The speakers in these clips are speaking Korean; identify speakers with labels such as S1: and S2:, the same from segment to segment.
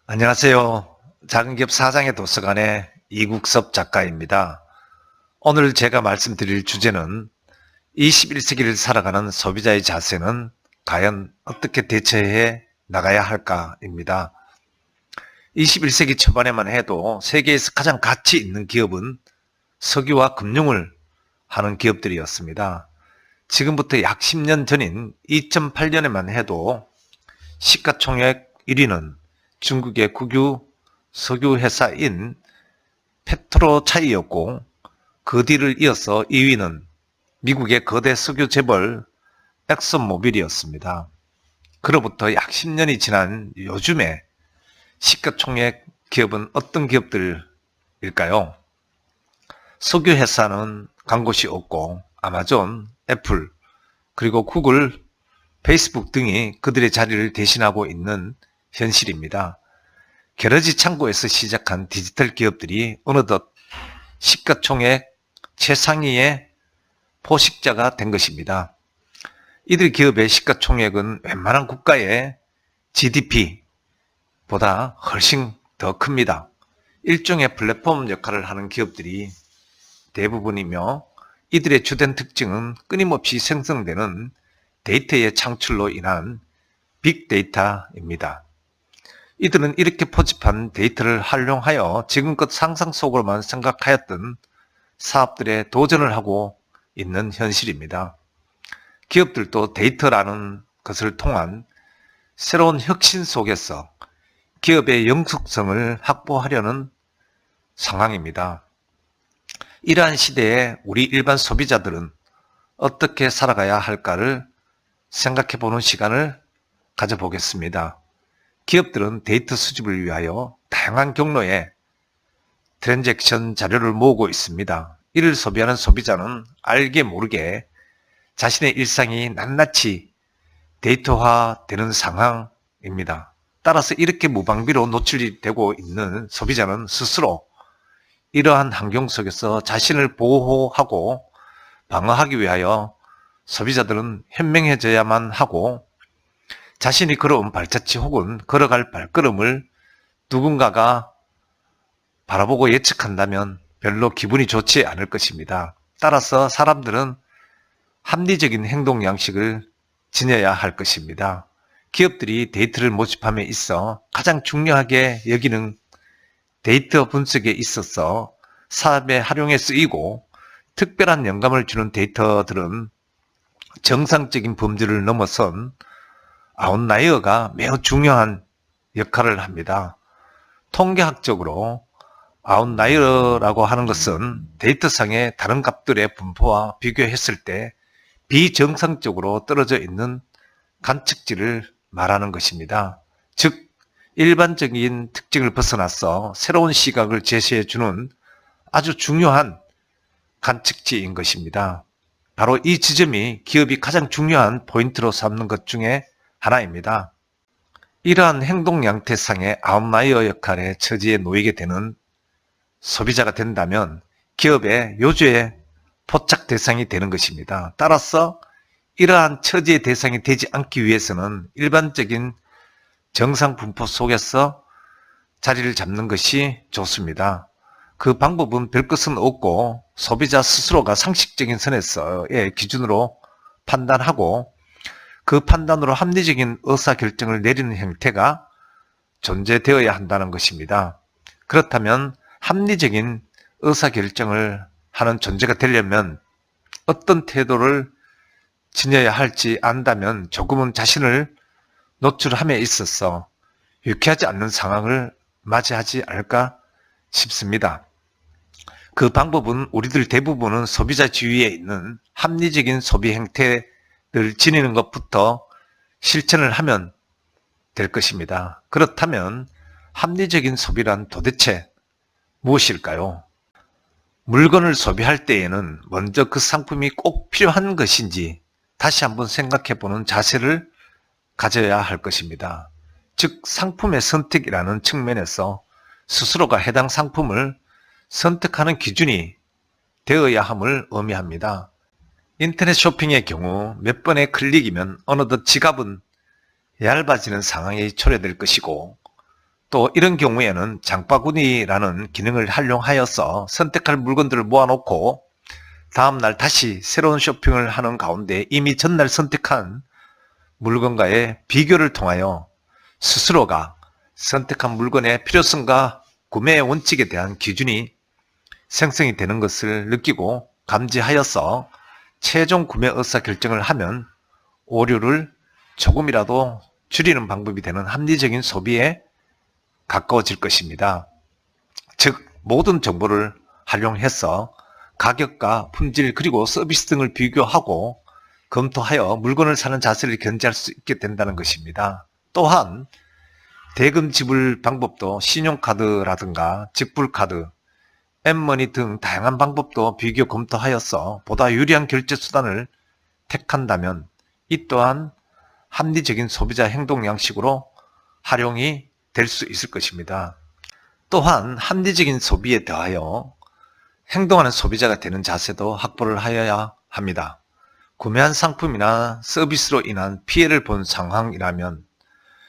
S1: 안녕하세요. 작은기업 사장의 도서관의 이국섭 작가입니다. 오늘 제가 말씀드릴 주제는 21세기를 살아가는 소비자의 자세는 과연 어떻게 대처해 나가야 할까입니다. 21세기 초반에만 해도 세계에서 가장 가치 있는 기업은 석유와 금융을 하는 기업들이었습니다. 지금부터 약 10년 전인 2008년에만 해도 시가총액 1위는 중국의 국유 석유 회사인 페트로차이였고, 그 뒤를 이어서 2위는 미국의 거대 석유 재벌 엑슨모빌이었습니다. 그로부터 약 10년이 지난 요즘에 시가총액 기업은 어떤 기업들일까요? 석유 회사는 간 곳이 없고 아마존, 애플, 그리고 구글, 페이스북 등이 그들의 자리를 대신하고 있는 현실입니다. 게러지 창고에서 시작한 디지털 기업들이 어느덧 시가총액 최상위의 포식자가 된 것입니다. 이들 기업의 시가총액은 웬만한 국가의 GDP보다 훨씬 더 큽니다. 일종의 플랫폼 역할을 하는 기업들이 대부분이며, 이들의 주된 특징은 끊임없이 생성되는 데이터의 창출로 인한 빅데이터입니다. 이들은 이렇게 포집한 데이터를 활용하여 지금껏 상상 속으로만 생각하였던 사업들에 도전을 하고 있는 현실입니다. 기업들도 데이터라는 것을 통한 새로운 혁신 속에서 기업의 영속성을 확보하려는 상황입니다. 이러한 시대에 우리 일반 소비자들은 어떻게 살아가야 할까를 생각해 보는 시간을 가져보겠습니다. 기업들은 데이터 수집을 위하여 다양한 경로의 트랜잭션 자료를 모으고 있습니다. 이를 소비하는 소비자는 알게 모르게 자신의 일상이 낱낱이 데이터화되는 상황입니다. 따라서 이렇게 무방비로 노출이 되고 있는 소비자는 스스로 이러한 환경 속에서 자신을 보호하고 방어하기 위하여 소비자들은 현명해져야만 하고, 자신이 걸어온 발자취 혹은 걸어갈 발걸음을 누군가가 바라보고 예측한다면 별로 기분이 좋지 않을 것입니다. 따라서 사람들은 합리적인 행동 양식을 지녀야 할 것입니다. 기업들이 데이터를 모집함에 있어 가장 중요하게 여기는 데이터 분석에 있어서 사업에 활용에 쓰이고, 특별한 영감을 주는 데이터들은 정상적인 범주를 넘어선 아웃라이어가 매우 중요한 역할을 합니다. 통계학적으로 아웃라이어라고 하는 것은 데이터상의 다른 값들의 분포와 비교했을 때 비정상적으로 떨어져 있는 관측지를 말하는 것입니다. 즉, 일반적인 특징을 벗어나서 새로운 시각을 제시해주는 아주 중요한 관측지인 것입니다. 바로 이 지점이 기업이 가장 중요한 포인트로 삼는 것 중에 하나입니다. 이러한 행동 양태상의 아웃라이어 역할의 처지에 놓이게 되는 소비자가 된다면 기업의 요주의 포착 대상이 되는 것입니다. 따라서 이러한 처지의 대상이 되지 않기 위해서는 일반적인 정상 분포 속에서 자리를 잡는 것이 좋습니다. 그 방법은 별것은 없고, 소비자 스스로가 상식적인 선에서의 기준으로 판단하고 그 판단으로 합리적인 의사결정을 내리는 형태가 존재되어야 한다는 것입니다. 그렇다면 합리적인 의사결정을 하는 존재가 되려면 어떤 태도를 지녀야 할지 안다면 조금은 자신을 노출함에 있어서 유쾌하지 않는 상황을 맞이하지 않을까 싶습니다. 그 방법은 우리들 대부분은 소비자 지위에 있는 합리적인 소비 행태를 지니는 것부터 실천을 하면 될 것입니다. 그렇다면 합리적인 소비란 도대체 무엇일까요? 물건을 소비할 때에는 먼저 그 상품이 꼭 필요한 것인지 다시 한번 생각해 보는 자세를 가져야 할 것입니다. 즉, 상품의 선택이라는 측면에서 스스로가 해당 상품을 선택하는 기준이 되어야 함을 의미합니다. 인터넷 쇼핑의 경우 몇 번의 클릭이면 어느덧 지갑은 얇아지는 상황이 초래될 것이고, 또 이런 경우에는 장바구니라는 기능을 활용하여서 선택할 물건들을 모아놓고 다음날 다시 새로운 쇼핑을 하는 가운데 이미 전날 선택한 물건과의 비교를 통하여 스스로가 선택한 물건의 필요성과 구매의 원칙에 대한 기준이 생성이 되는 것을 느끼고 감지하여서 최종 구매 의사결정을 하면 오류를 조금이라도 줄이는 방법이 되는 합리적인 소비에 가까워질 것입니다. 즉 모든 정보를 활용해서 가격과 품질 그리고 서비스 등을 비교하고 검토하여 물건을 사는 자세를 견지할 수 있게 된다는 것입니다. 또한 대금 지불 방법도 신용카드라든가 직불카드, 엠머니 등 다양한 방법도 비교 검토하여서 보다 유리한 결제 수단을 택한다면 이 또한 합리적인 소비자 행동 양식으로 활용이 될 수 있을 것입니다. 또한 합리적인 소비에 더하여 행동하는 소비자가 되는 자세도 확보를 하여야 합니다. 구매한 상품이나 서비스로 인한 피해를 본 상황이라면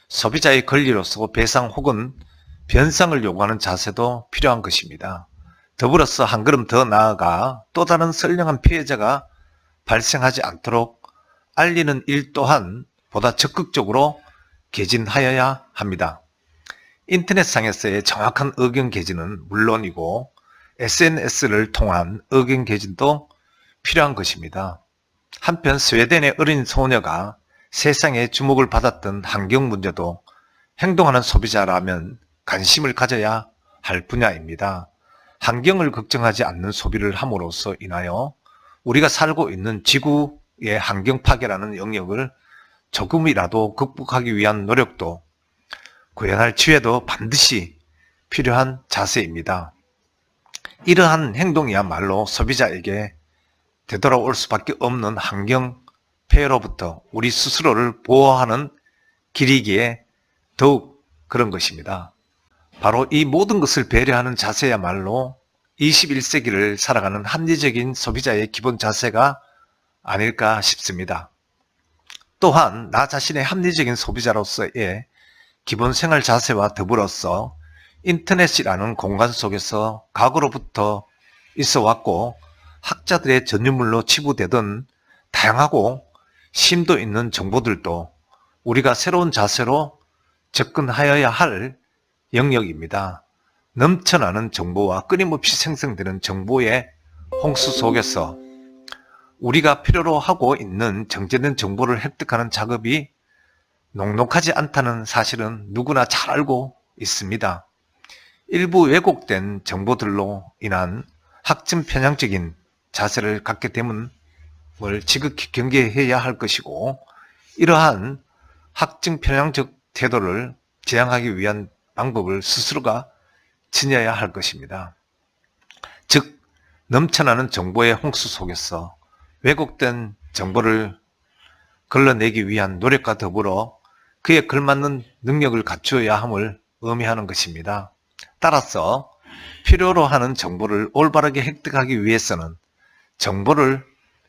S1: 소비자의 권리로서 배상 혹은 변상을 요구하는 자세도 필요한 것입니다. 더불어서 한 걸음 더 나아가 또 다른 선량한 피해자가 발생하지 않도록 알리는 일 또한 보다 적극적으로 개진하여야 합니다. 인터넷상에서의 정확한 의견 개진은 물론이고 SNS를 통한 의견 개진도 필요한 것입니다. 한편 스웨덴의 어린 소녀가 세상에 주목을 받았던 환경 문제도 행동하는 소비자라면 관심을 가져야 할 분야입니다. 환경을 걱정하지 않는 소비를 함으로써 인하여 우리가 살고 있는 지구의 환경 파괴라는 영역을 조금이라도 극복하기 위한 노력도 구현할 지혜도 반드시 필요한 자세입니다. 이러한 행동이야말로 소비자에게 되돌아올 수밖에 없는 환경 폐해로부터 우리 스스로를 보호하는 길이기에 더욱 그런 것입니다. 바로 이 모든 것을 배려하는 자세야말로 21세기를 살아가는 합리적인 소비자의 기본 자세가 아닐까 싶습니다. 또한 나 자신의 합리적인 소비자로서의 기본 생활 자세와 더불어서 인터넷이라는 공간 속에서 과거로부터 있어 왔고 학자들의 전유물로 치부되던 다양하고 심도 있는 정보들도 우리가 새로운 자세로 접근하여야 할 영역입니다. 넘쳐나는 정보와 끊임없이 생성되는 정보의 홍수 속에서 우리가 필요로 하고 있는 정제된 정보를 획득하는 작업이 녹록하지 않다는 사실은 누구나 잘 알고 있습니다. 일부 왜곡된 정보들로 인한 확증 편향적인 자세를 갖게 됨을 지극히 경계해야 할 것이고 이러한 확증 편향적 태도를 제한하기 위한 방법을 스스로가 지녀야 할 것입니다. 즉 넘쳐나는 정보의 홍수 속에서 왜곡된 정보를 걸러내기 위한 노력과 더불어 그에 걸맞는 능력을 갖추어야 함을 의미하는 것입니다. 따라서 필요로 하는 정보를 올바르게 획득하기 위해서는 정보를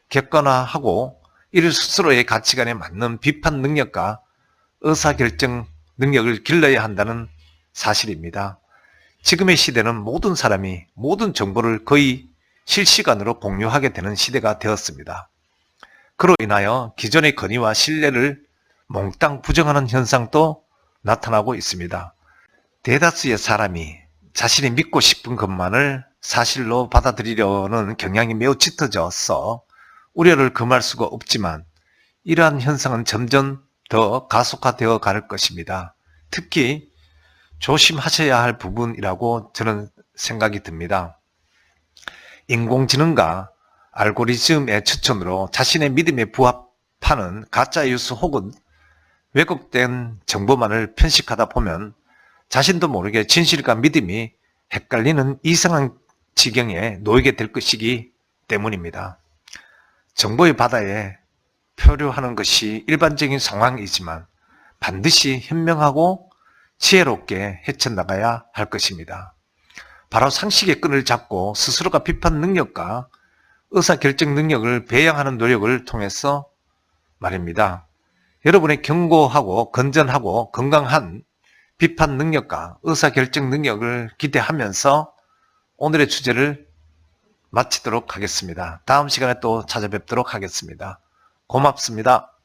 S1: 객관화하고 이를 스스로의 가치관에 맞는 비판 능력과 의사결정 능력을 길러야 한다는 사실입니다. 지금의 시대는 모든 사람이 모든 정보를 거의 실시간으로 공유하게 되는 시대가 되었습니다. 그로 인하여 기존의 권위와 신뢰를 몽땅 부정하는 현상도 나타나고 있습니다. 대다수의 사람이 자신이 믿고 싶은 것만을 사실로 받아들이려는 경향이 매우 짙어져서 우려를 금할 수가 없지만 이러한 현상은 점점 더 가속화되어 갈 것입니다. 특히 조심하셔야 할 부분이라고 저는 생각이 듭니다. 인공지능과 알고리즘의 추천으로 자신의 믿음에 부합하는 가짜뉴스 혹은 왜곡된 정보만을 편식하다 보면 자신도 모르게 진실과 믿음이 헷갈리는 이상한 지경에 놓이게 될 것이기 때문입니다. 정보의 바다에 표류하는 것이 일반적인 상황이지만 반드시 현명하고 지혜롭게 헤쳐나가야 할 것입니다. 바로 상식의 끈을 잡고 스스로가 비판 능력과 의사결정 능력을 배양하는 노력을 통해서 말입니다. 여러분의 견고하고 건전하고 건강한 비판 능력과 의사결정 능력을 기대하면서 오늘의 주제를 마치도록 하겠습니다. 다음 시간에 또 찾아뵙도록 하겠습니다. 고맙습니다.